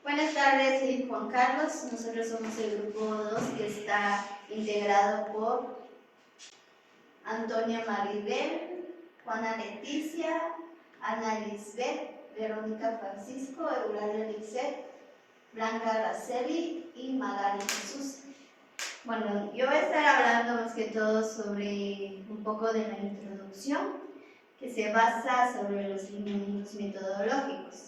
Buenas tardes, soy Juan Carlos. Nosotros somos el grupo 2 que está integrado por Antonia Maribel, Juana Leticia, Ana Lisbeth, Verónica Francisco, Eulalia Lizeth, Blanca Araceli y Magali Jesús. Bueno, yo voy a estar hablando más que todo sobre un poco de la introducción que se basa sobre los lineamientos metodológicos,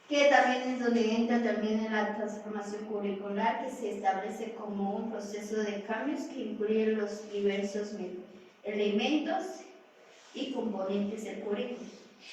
que también es donde entra también en la transformación curricular, que se establece como un proceso de cambios que incluye los diversos elementos y componentes del currículo.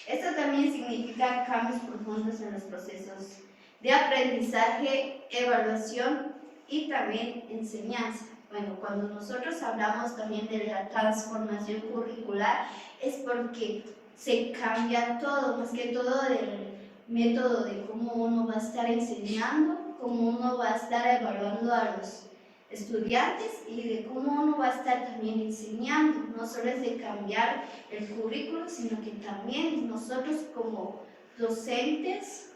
Esto también significa cambios profundos en los procesos de aprendizaje, evaluación y también enseñanza. Bueno, cuando nosotros hablamos también de la transformación curricular es porque se cambia todo, más que todo del método de cómo uno va a estar enseñando, cómo uno va a estar evaluando a los estudiantes y de cómo uno va a estar también enseñando. No solo es de cambiar el currículo, sino que también nosotros como docentes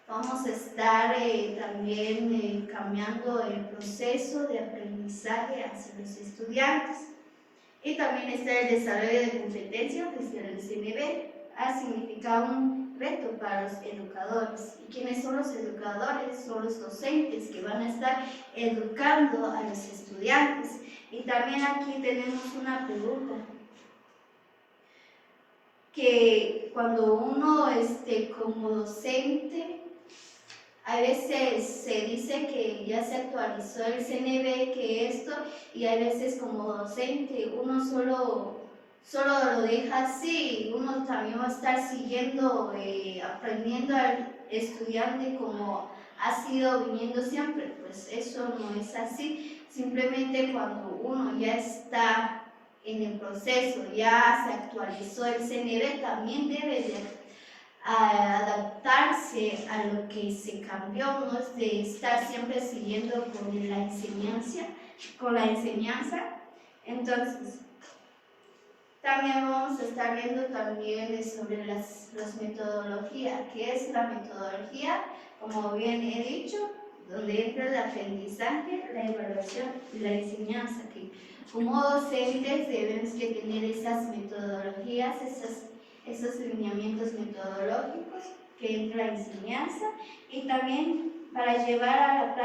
vamos a estar también cambiando el proceso de aprendizaje hacia los estudiantes. Y también está el desarrollo de competencias desde el CNB. Ha significado un reto para los educadores. ¿Y quiénes son los educadores? Son los docentes que van a estar educando a los estudiantes. Y también aquí tenemos una pregunta, que cuando uno como docente, a veces se dice que ya se actualizó el CNB, que esto, y a veces como docente uno solo lo deja así, uno también va a estar siguiendo, aprendiendo al estudiante como ha sido viniendo siempre. Pues eso no es así. Simplemente cuando uno ya está en el proceso, ya se actualizó el CNB, también debe de adaptarse a lo que se cambió, no es de estar siempre siguiendo con la enseñanza. Entonces, también vamos a estar viendo también sobre las metodologías. ¿Qué es la metodología? Como bien he dicho, donde entra el aprendizaje, la evaluación y la enseñanza, que como docentes debemos que tener esas metodologías, esos lineamientos metodológicos que entra la enseñanza, y también para llevar a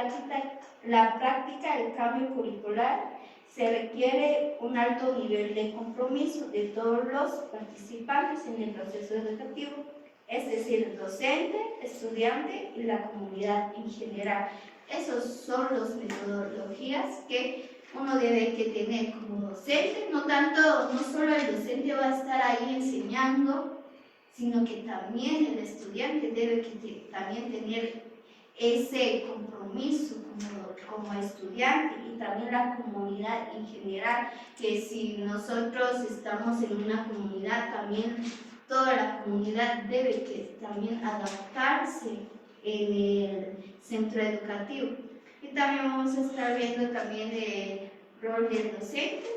la práctica el cambio curricular se requiere un alto nivel de compromiso de todos los participantes en el proceso educativo, es decir, el docente, estudiante y la comunidad en general. Esos son las metodologías que uno debe que tener como docente. No solo el docente va a estar ahí enseñando, sino que también el estudiante debe que también tener ese compromiso como estudiante, y también la comunidad en general, que si nosotros estamos en una comunidad, también toda la comunidad debe que también adaptarse en el centro educativo. Y también vamos a estar viendo también el rol del docente.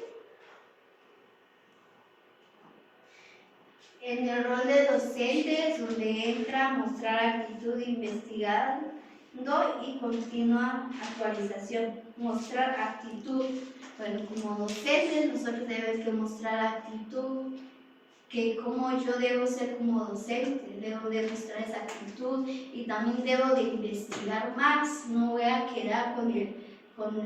En el rol de docente es donde entra mostrar actitud investigando y continua actualización. Mostrar actitud. Bueno, como docentes nosotros debemos que mostrar actitud, que como yo debo ser como docente, debo de mostrar esa actitud, y también debo de investigar más. No voy a quedar con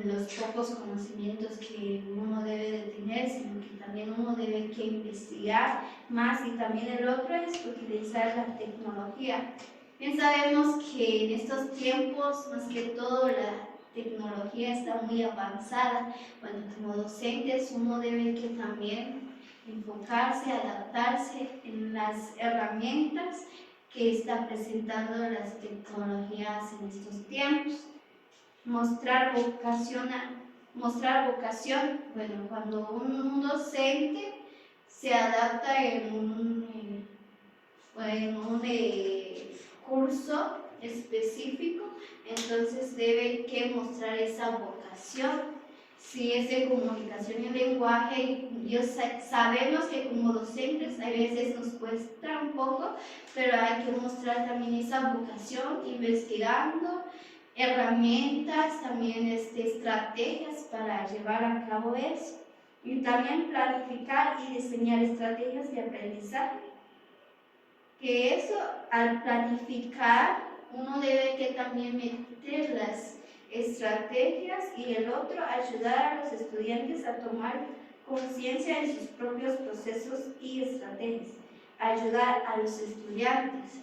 los pocos conocimientos que uno debe de tener, sino que también uno debe que investigar más. Y también el otro es utilizar la tecnología. Bien sabemos que en estos tiempos, más que todo, la tecnología está muy avanzada. Bueno, como docentes uno debe que también enfocarse, adaptarse en las herramientas que está presentando las tecnologías en estos tiempos. Mostrar vocación. Bueno, cuando un docente se adapta en un curso específico, entonces debe que mostrar esa vocación si es de comunicación y lenguaje, sabemos que como docentes a veces nos cuesta un poco, pero hay que mostrar también esa vocación, investigando herramientas, también estrategias para llevar a cabo eso. Y también planificar y diseñar estrategias de aprendizaje. Que eso, al planificar, uno debe que también meter las estrategias y el otro ayudar a los estudiantes a tomar conciencia en sus propios procesos y estrategias, ayudar a los estudiantes.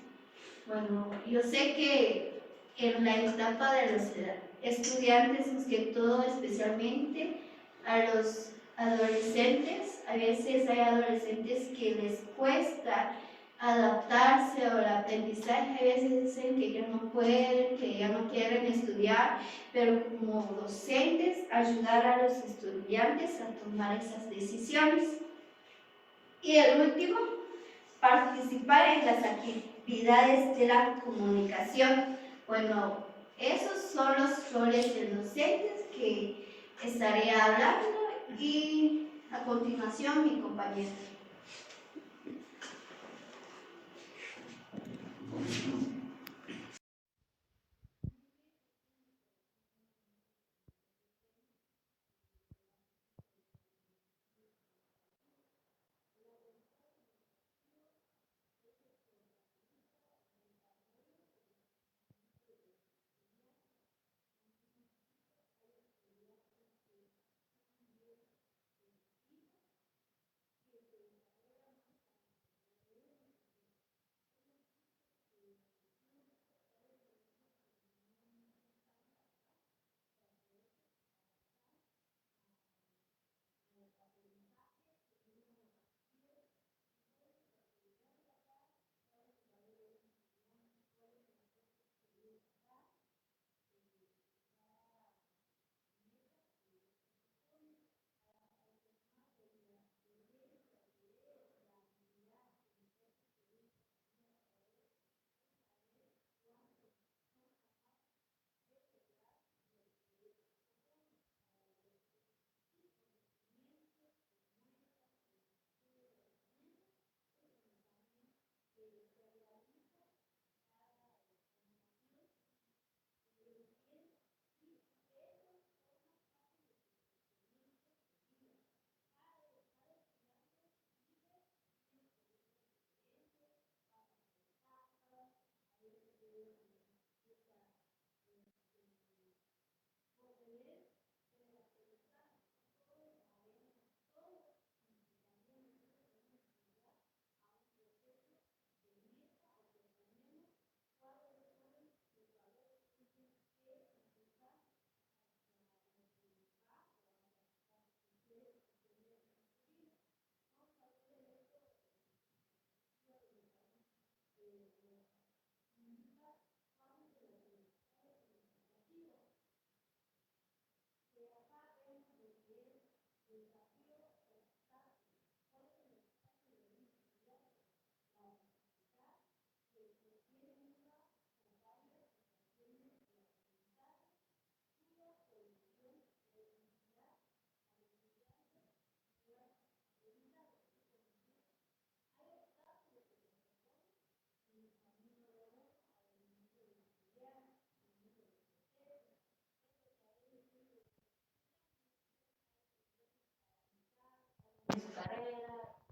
Bueno, yo sé que en la etapa de los estudiantes, más que todo, especialmente a los adolescentes, a veces hay adolescentes que les cuesta adaptarse al aprendizaje, a veces dicen que ya no pueden, que ya no quieren estudiar, pero como docentes ayudar a los estudiantes a tomar esas decisiones. Y el último, participar en las actividades de la comunicación. Bueno, esos son los roles de docentes que estaré hablando y a continuación mi compañera.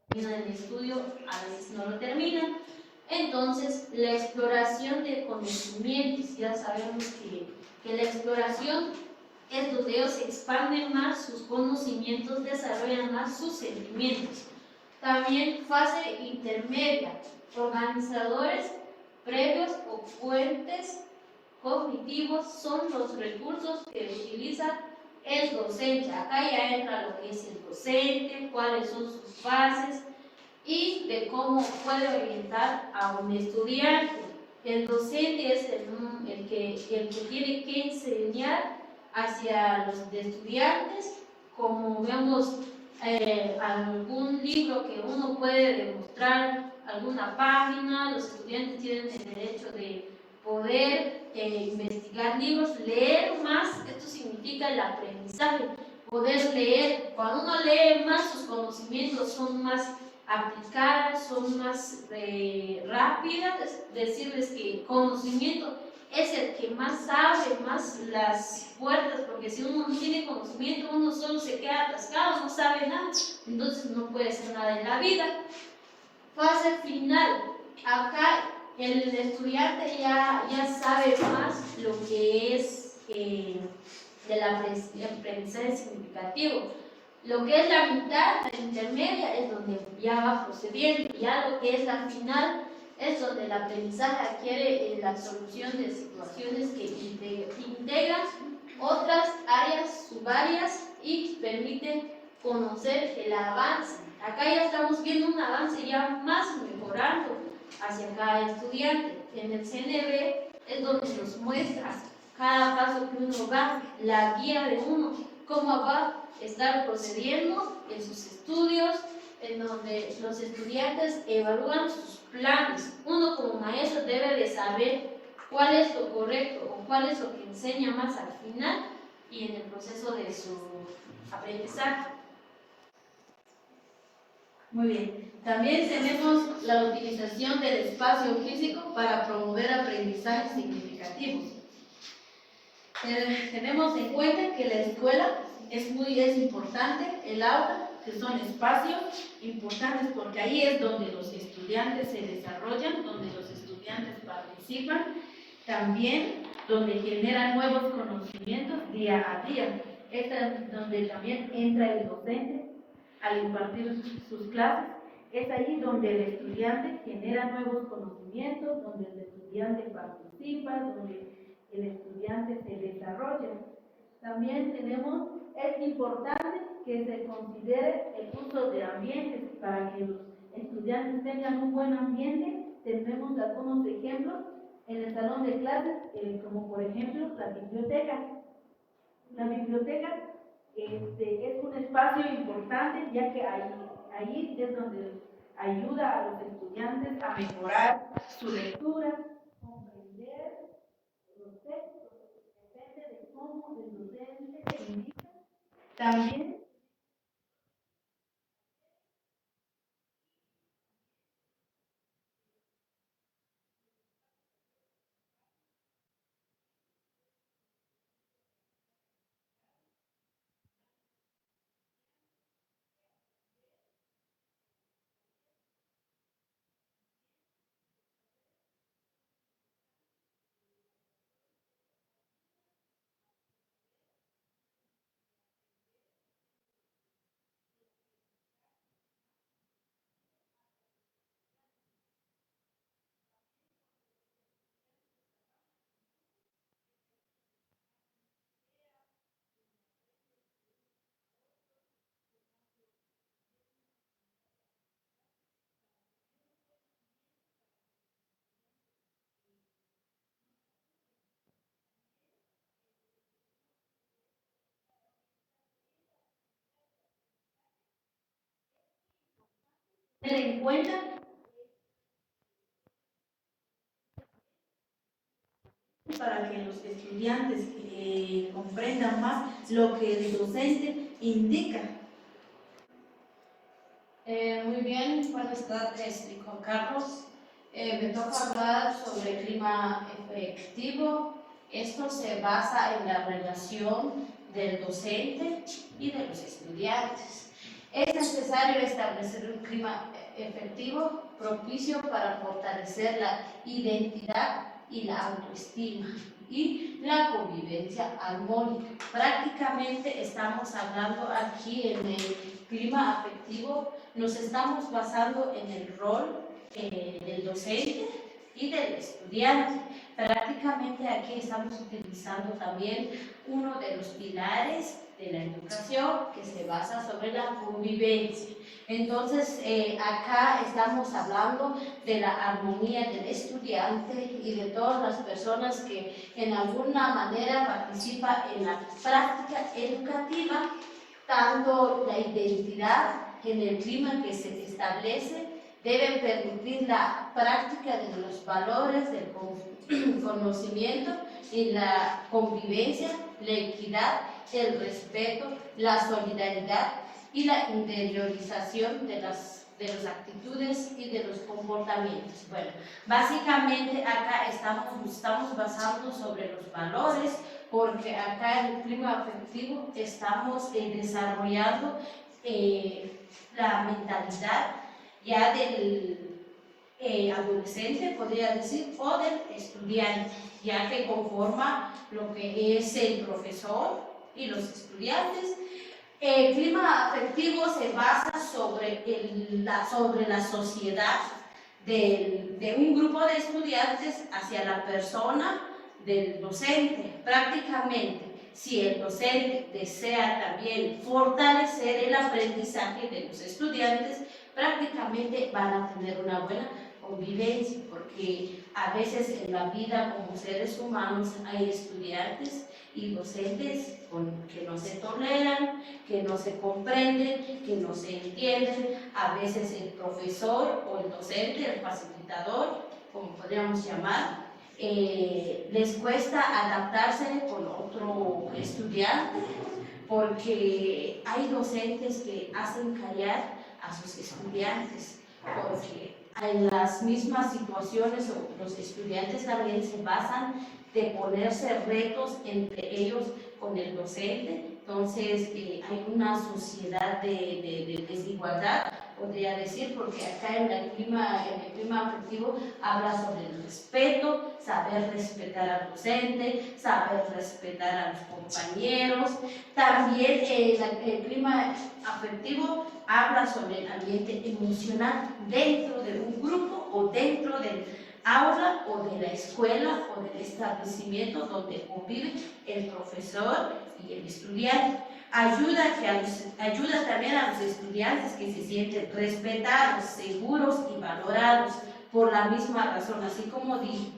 Termina el estudio, a veces no lo termina. Entonces, la exploración de conocimientos, ya sabemos que la exploración es donde ellos expanden más sus conocimientos, desarrollan más sus sentimientos. También fase intermedia, organizadores previos o puentes cognitivos son los recursos que utiliza el docente. Acá ya entra lo que es el docente, cuáles son sus bases y de cómo puede orientar a un estudiante. El docente es el que tiene que enseñar hacia los estudiantes, como vemos algún libro que uno puede demostrar, alguna página, los estudiantes tienen el derecho de poder investigar libros, leer más. Esto significa el aprendizaje, poder leer. Cuando uno lee más, sus conocimientos son más aplicadas, son más rápidas. Decirles que conocimiento es el que más abre más las puertas, porque si uno no tiene conocimiento, uno solo se queda atascado, no sabe nada, entonces no puede hacer nada en la vida. Fase final. Acá el estudiante ya sabe más lo que es del aprendizaje significativo. Lo que es la mitad, la intermedia, es donde ya va procediendo. Ya lo que es la final es donde el aprendizaje adquiere la solución de situaciones que integran otras áreas subáreas y permite conocer el avance. Acá ya estamos viendo un avance ya más mejorando hacia cada estudiante. En el CNB es donde nos muestra cada paso que uno va, la guía de uno, cómo va a estar procediendo en sus estudios, en donde los estudiantes evalúan sus planes. Uno como maestro debe de saber cuál es lo correcto o cuál es lo que enseña más al final y en el proceso de su aprendizaje. Muy bien. También tenemos la utilización del espacio físico para promover aprendizajes significativos. Tenemos en cuenta que la escuela es importante, el aula, que son espacios importantes porque ahí es donde los estudiantes se desarrollan, donde los estudiantes participan, también donde generan nuevos conocimientos día a día. Es donde también entra el docente al impartir sus clases. Es ahí donde el estudiante genera nuevos conocimientos, donde el estudiante participa, donde el estudiante se desarrolla. También es importante que se considere el uso de ambientes para que los estudiantes tengan un buen ambiente. Tenemos algunos ejemplos en el salón de clases, como por ejemplo la biblioteca. La biblioteca es un espacio importante, ya que ahí es donde ayuda a los estudiantes a mejorar su lectura, comprender los textos, depende de cómo el docente indica. También tener en cuenta para que los estudiantes comprendan más lo que el docente indica. Muy bien, buenas tardes, Juan Carlos. Me toca hablar sobre clima efectivo. Esto se basa en la relación del docente y de los estudiantes. Es necesario establecer un clima efectivo propicio para fortalecer la identidad y la autoestima y la convivencia armónica. Prácticamente estamos hablando aquí en el clima afectivo, nos estamos basando en el rol del docente y del estudiante. Prácticamente aquí estamos utilizando también uno de los pilares de la educación que se basa sobre la convivencia. Entonces, acá estamos hablando de la armonía del estudiante y de todas las personas que en alguna manera participan en la práctica educativa, tanto la identidad en el clima que se establece deben permitir la práctica de los valores del conocimiento y la convivencia, la equidad el respeto, la solidaridad y la interiorización de las actitudes y de los comportamientos. Bueno, básicamente acá estamos basando sobre los valores, porque acá en el clima afectivo estamos desarrollando la mentalidad ya del adolescente, podría decir, o del estudiante, ya que conforma lo que es el profesor y los estudiantes. El clima afectivo se basa sobre la sociedad de un grupo de estudiantes hacia la persona del docente. Prácticamente, si el docente desea también fortalecer el aprendizaje de los estudiantes, prácticamente van a tener una buena convivencia, porque a veces en la vida como seres humanos hay estudiantes y docentes que no se toleran, que no se comprenden, que no se entienden. A veces el profesor o el docente, el facilitador, como podríamos llamar, les cuesta adaptarse con otro estudiante, porque hay docentes que hacen callar a sus estudiantes, porque en las mismas situaciones los estudiantes también se basan de ponerse retos entre ellos con el docente. Entonces hay una sociedad de desigualdad, podría decir, porque acá en el clima afectivo habla sobre el respeto, saber respetar al docente, saber respetar a los compañeros. También el clima afectivo habla sobre el ambiente emocional dentro de un grupo o dentro del aula o de la escuela o del establecimiento donde convive el profesor y el estudiante. Ayuda también a los estudiantes que se sienten respetados, seguros y valorados por la misma razón, así como dije,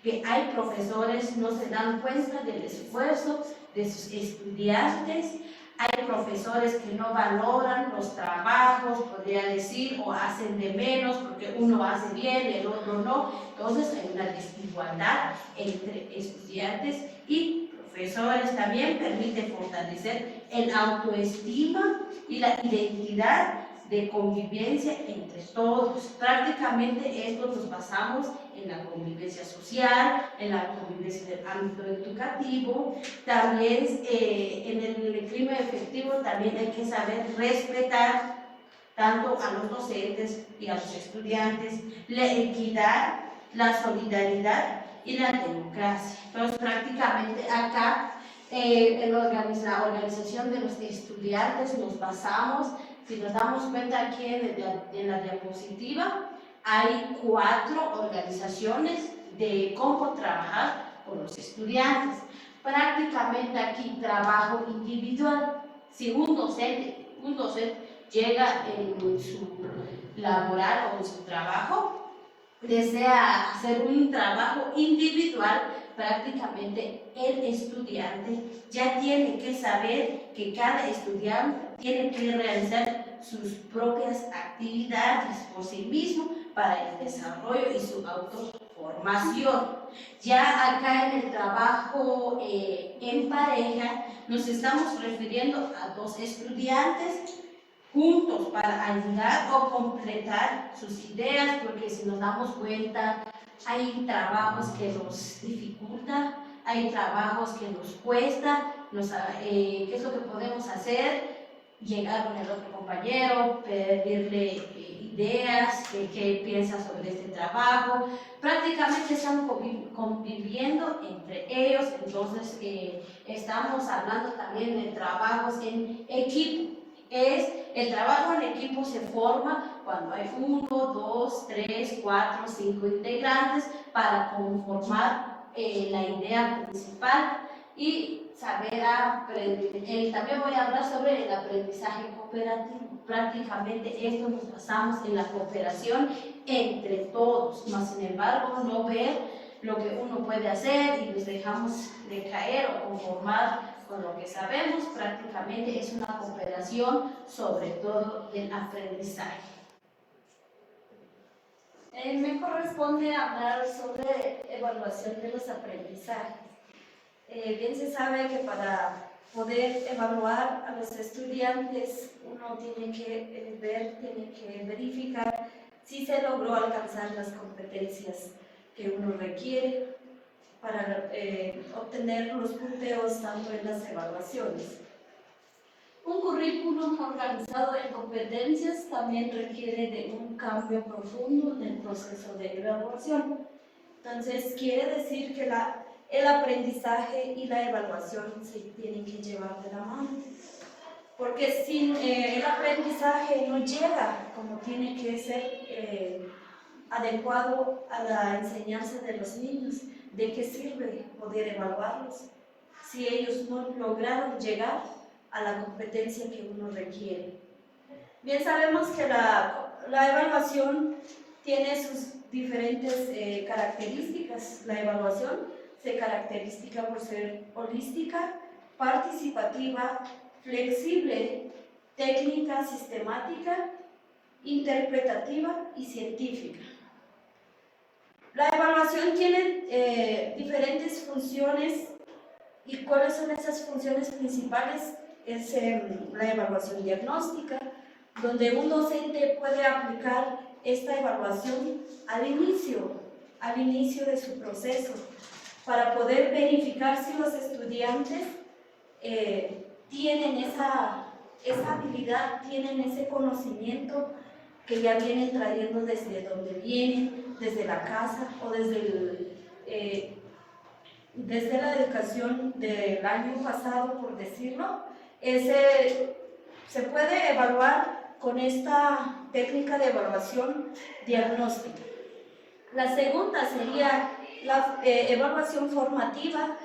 que hay profesores no se dan cuenta del esfuerzo de sus estudiantes. Hay profesores que no valoran los trabajos, podría decir, o hacen de menos porque uno hace bien, el otro no. Entonces hay una desigualdad entre estudiantes y profesores. También permite fortalecer el autoestima y la identidad de convivencia entre todos. Prácticamente esto nos basamos en la convivencia social, en la convivencia del ámbito educativo. También en el clima efectivo también hay que saber respetar tanto a los docentes y a los estudiantes, la equidad, la solidaridad y la democracia. Entonces prácticamente acá en la organización de los estudiantes nos basamos, si nos damos cuenta aquí en la diapositiva, hay 4 organizaciones de cómo trabajar con los estudiantes. Prácticamente aquí trabajo individual. Si un docente llega en su laboral o en su trabajo, desea hacer un trabajo individual, prácticamente el estudiante ya tiene que saber que cada estudiante tiene que realizar sus propias actividades por sí mismo para el desarrollo y su autoformación. Ya acá en el trabajo en pareja nos estamos refiriendo a 2 estudiantes juntos para ayudar o completar sus ideas, porque si nos damos cuenta, hay trabajos que nos dificultan, hay trabajos que nos cuesta, ¿qué es lo que podemos hacer? Llegar con el otro compañero, pedirle ideas, qué piensa sobre este trabajo. Prácticamente están conviviendo entre ellos, entonces estamos hablando también de trabajos en equipo. El trabajo en equipo se forma cuando hay 1, 2, 3, 4, 5 integrantes para conformar la idea principal y saber aprender. También voy a hablar sobre el aprendizaje cooperativo. Prácticamente esto nos basamos en la cooperación entre todos, mas sin embargo no ver lo que uno puede hacer y nos dejamos de caer o conformar con lo que sabemos. Prácticamente es una cooperación sobre todo del aprendizaje. Me corresponde hablar sobre evaluación de los aprendizajes. Bien se sabe que para poder evaluar a los estudiantes, uno tiene que ver, tiene que verificar si se logró alcanzar las competencias que uno requiere para obtener los punteos tanto en las evaluaciones. Un currículum organizado en competencias también requiere de un cambio profundo en el proceso de evaluación. Entonces, quiere decir que el aprendizaje y la evaluación se tienen que llevar de la mano. Porque sin el aprendizaje no llega como tiene que ser adecuado a la enseñanza de los niños. ¿De qué sirve poder evaluarlos si ellos no lograron llegar a la competencia que uno requiere? Bien sabemos que la evaluación tiene sus diferentes características. La evaluación se caracteriza por ser holística, participativa, flexible, técnica, sistemática, interpretativa y científica. La evaluación tiene diferentes funciones. ¿Y cuáles son esas funciones principales? Es la evaluación diagnóstica, donde un docente puede aplicar esta evaluación al inicio de su proceso, para poder verificar si los estudiantes tienen esa habilidad, tienen ese conocimiento que ya vienen trayendo desde donde vienen, desde la casa o desde la educación del año pasado, por decirlo. Se puede evaluar con esta técnica de evaluación diagnóstica. La segunda sería la evaluación formativa,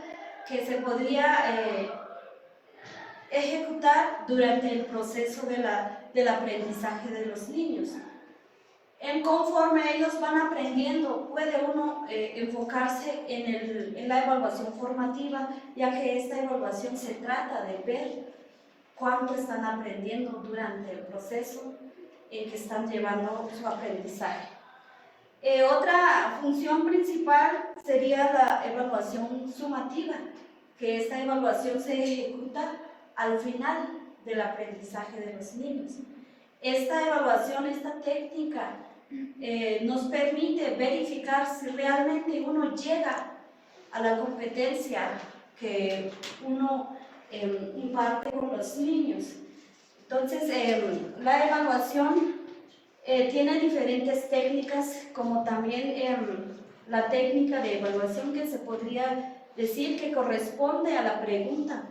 que se podría ejecutar durante el proceso del aprendizaje de los niños. Conforme ellos van aprendiendo, puede uno enfocarse en la evaluación formativa, ya que esta evaluación se trata de ver cuánto están aprendiendo durante el proceso en que están llevando su aprendizaje. Otra función principal sería la evaluación sumativa, que esta evaluación se ejecuta al final del aprendizaje de los niños. Esta evaluación, esta técnica, nos permite verificar si realmente uno llega a la competencia que uno imparte con los niños. Entonces, la evaluación tiene diferentes técnicas, como también la técnica de evaluación, que se podría decir que corresponde a la pregunta: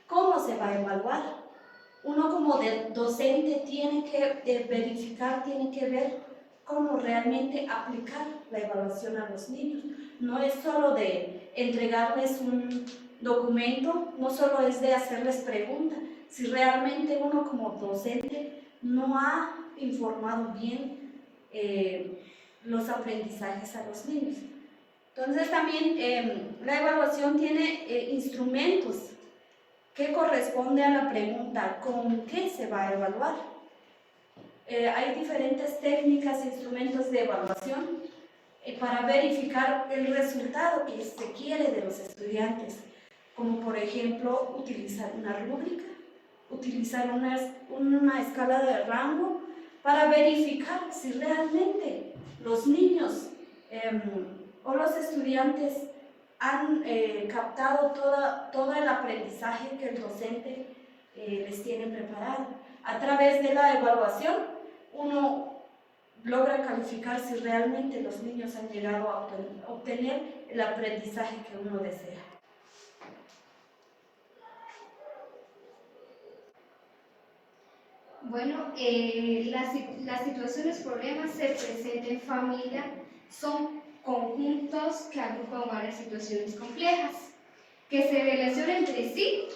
¿cómo se va a evaluar? Uno como docente tiene que verificar, tiene que ver cómo realmente aplicar la evaluación a los niños. No es solo de entregarles un documento, no solo es de hacerles preguntas, si realmente uno como docente no ha informado bien los aprendizajes a los niños. Entonces también la evaluación tiene instrumentos que corresponde a la pregunta: ¿con qué se va a evaluar? Hay diferentes técnicas e instrumentos de evaluación para verificar el resultado que se quiere de los estudiantes, como por ejemplo utilizar una rúbrica, utilizar una escala de rango para verificar si realmente los niños o los estudiantes han captado todo el aprendizaje que el docente les tiene preparado. A través de la evaluación, uno logra calificar si realmente los niños han llegado a obtener el aprendizaje que uno desea. Bueno, las situaciones, problemas se presentan en familia, son conjuntos que agrupan varias situaciones complejas, que se relacionan entre sí,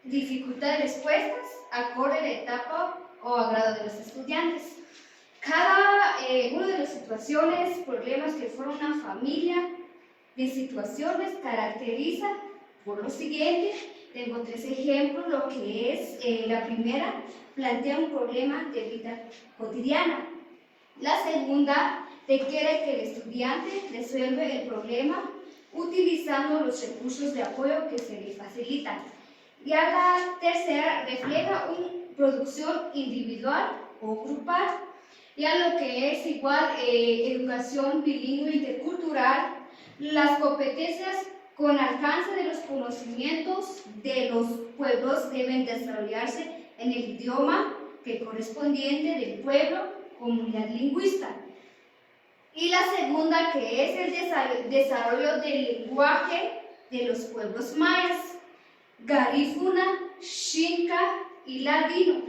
dificultad de respuestas, acorde a la etapa o agrado de los estudiantes. Cada una de las situaciones, problemas que forman una familia de situaciones caracteriza por lo siguiente. Tengo 3 ejemplos. Lo que es la primera, plantea un problema de vida cotidiana. La segunda requiere que el estudiante resuelva el problema utilizando los recursos de apoyo que se le facilitan. Ya la tercera refleja una producción individual o grupal. Ya lo que es igual educación bilingüe intercultural, las competencias con alcance de los conocimientos de los pueblos deben desarrollarse en el idioma que correspondiente del pueblo, comunidad lingüista. Y la segunda, que es el desarrollo del lenguaje de los pueblos mayas, garífuna, xinca y ladino.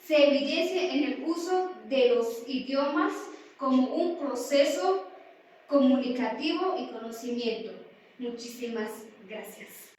Se evidencia en el uso de los idiomas como un proceso comunicativo y conocimiento. Muchísimas gracias.